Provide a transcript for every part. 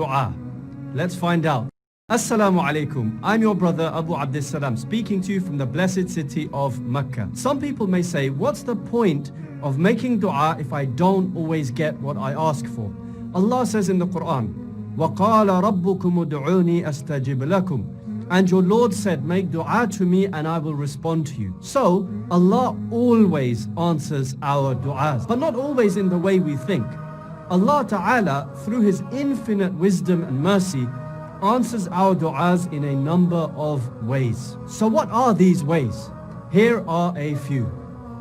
Dua. Let's find out. Assalamu alaikum. I'm your brother Abu Abdissalam, speaking to you from the blessed city of Mecca. Some people may say, what's the point of making dua if I don't always get what I ask for? Allah says in the Quran, وَقَالَ رَبُّكُمُ ادْعُونِي أَسْتَجِبْ لَكُمْ. And your Lord said, make dua to me and I will respond to you. So Allah always answers our du'as, but not always in the way we think. Allah Ta'ala, through His infinite wisdom and mercy, answers our du'as in a number of ways. So what are these ways? Here are a few.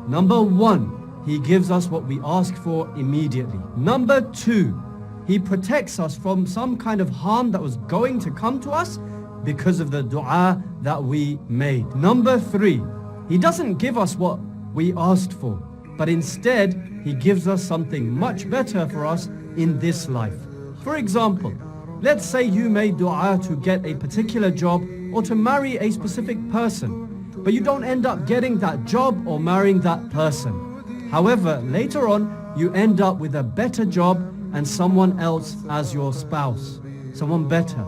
Number one, He gives us what we ask for immediately. Number two, He protects us from some kind of harm that was going to come to us because of the dua that we made. Number three, He doesn't give us what we asked for, but instead He gives us something much better for us in this life. For example, let's say you made dua to get a particular job or to marry a specific person, but you don't end up getting that job or marrying that person. However, later on, you end up with a better job and someone else as your spouse, someone better.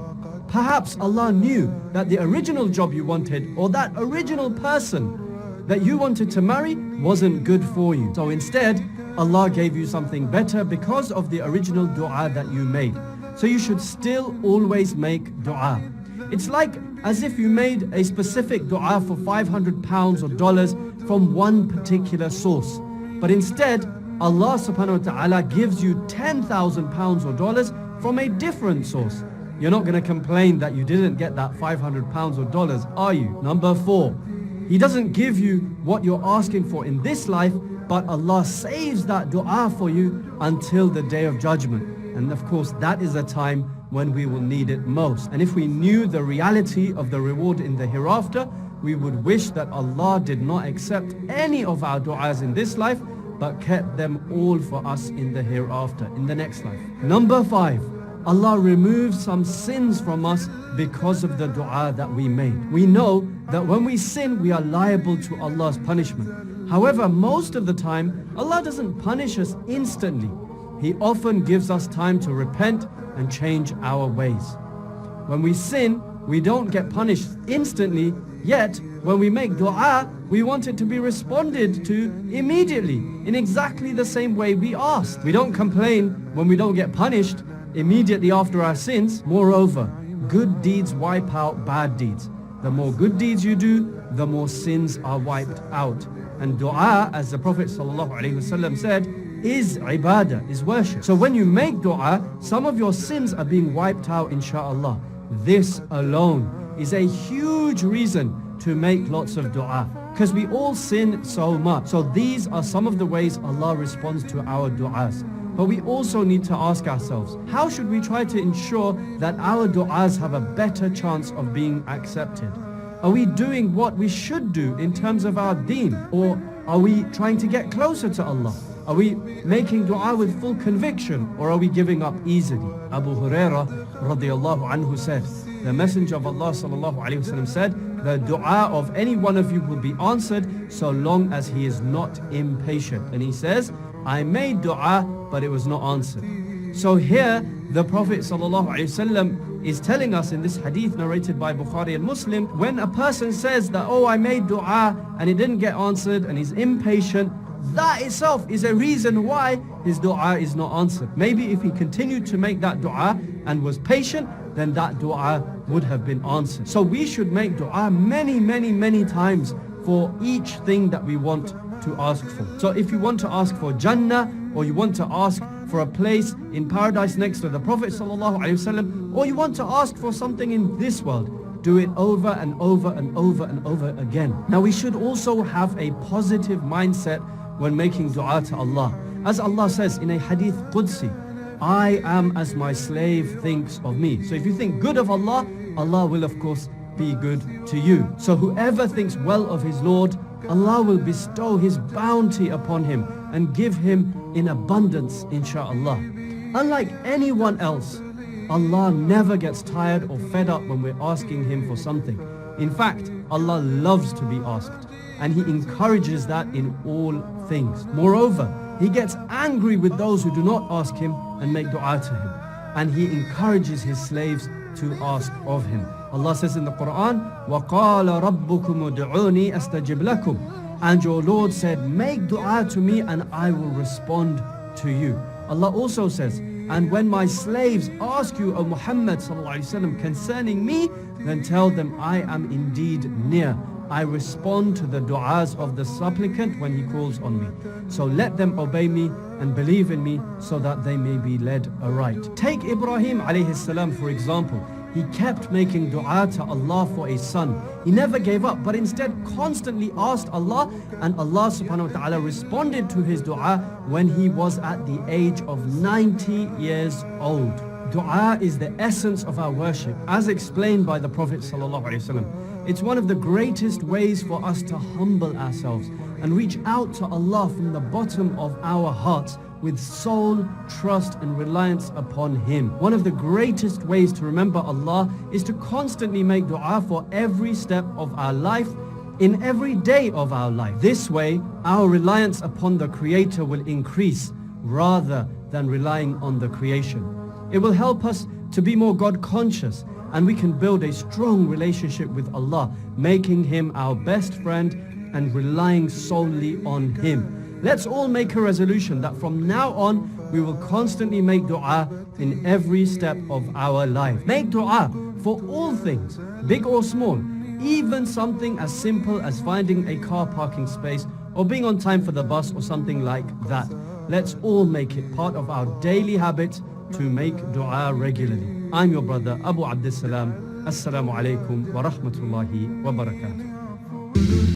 Perhaps Allah knew that the original job you wanted or that original person that you wanted to marry wasn't good for you. So instead, Allah gave you something better because of the original dua that you made. So you should still always make dua. It's like as if you made a specific dua for £500 or dollars from one particular source. But instead, Allah subhanahu wa ta'ala gives you £10,000 or dollars from a different source. You're not going to complain that you didn't get that £500 or dollars, are you? Number four, He doesn't give you what you're asking for in this life, but Allah saves that dua for you until the day of judgment. And of course, that is a time when we will need it most. And if we knew the reality of the reward in the hereafter, we would wish that Allah did not accept any of our du'as in this life, but kept them all for us in the hereafter, in the next life. Number five, Allah removes some sins from us because of the dua that we made. We know that when we sin, we are liable to Allah's punishment. However, most of the time, Allah doesn't punish us instantly. He often gives us time to repent and change our ways. When we sin, we don't get punished instantly, yet when we make dua, we want it to be responded to immediately, in exactly the same way we asked. We don't complain when we don't get punished immediately after our sins. Moreover, good deeds wipe out bad deeds. The more good deeds you do, the more sins are wiped out. And dua, as the Prophet ﷺ said, is ibadah, is worship. So when you make dua, some of your sins are being wiped out, inshaAllah. This alone is a huge reason to make lots of dua, because we all sin so much. So these are some of the ways Allah responds to our du'as. But we also need to ask ourselves, how should we try to ensure that our du'as have a better chance of being accepted? Are we doing what we should do in terms of our deen? Or are we trying to get closer to Allah? Are we making dua with full conviction, or are we giving up easily? Abu Hurairah radiyallahu anhu said, the Messenger of Allah sallallahu alayhi wasallam said, the dua of any one of you will be answered so long as he is not impatient. And he says, I made dua, but it was not answered. So here, the Prophet ﷺ is telling us in this hadith narrated by Bukhari and Muslim, when a person says that, oh, I made dua and it didn't get answered and he's impatient, that itself is a reason why his dua is not answered. Maybe if he continued to make that dua and was patient, then that dua would have been answered. So we should make dua many times for each thing that we want to ask for. So if you want to ask for Jannah, or you want to ask for a place in paradise next to the Prophet ﷺ, or you want to ask for something in this world, do it over and over and over and over again. Now we should also have a positive mindset when making dua to Allah. As Allah says in a hadith Qudsi, I am as my slave thinks of me. So if you think good of Allah, Allah will of course be good to you. So whoever thinks well of his Lord, Allah will bestow His bounty upon him and give him in abundance, inshaAllah. Unlike anyone else, Allah never gets tired or fed up when we're asking Him for something. In fact, Allah loves to be asked, and He encourages that in all things. Moreover, He gets angry with those who do not ask Him and make dua to Him. and He encourages His slaves to ask of Him. Allah says in the Quran, وَقَالَ رَبُّكُمُ ادْعُونِي أَسْتَجِبْ لَكُمْ. And your Lord said, make dua to me and I will respond to you. Allah also says, and when my slaves ask you, O Muhammad sallallahu alaihi wasallam, concerning me, then tell them I am indeed near. I respond to the du'as of the supplicant when he calls on me. So let them obey me and believe in me so that they may be led aright. Take Ibrahim alayhi salam for example. He kept making dua to Allah for a son. He never gave up, but instead constantly asked Allah, and Allah subhanahu wa ta'ala responded to his dua when he was at the age of 90 years old. Dua is the essence of our worship, as explained by the Prophet sallallahu alaihi wasallam. It's one of the greatest ways for us to humble ourselves and reach out to Allah from the bottom of our hearts with sole trust and reliance upon Him. One of the greatest ways to remember Allah is to constantly make dua for every step of our life, in every day of our life. This way, our reliance upon the Creator will increase rather than relying on the creation. It will help us to be more God conscious, and we can build a strong relationship with Allah, making Him our best friend and relying solely on Him. Let's all make a resolution that from now on we will constantly make dua in every step of our life. Make dua for all things, big or small, even something as simple as finding a car parking space or being on time for the bus or something like that. Let's all make it part of our daily habit to make dua regularly. I'm your brother Abu Abdissalam. Assalamu alaikum wa rahmatullahi wa barakatuh.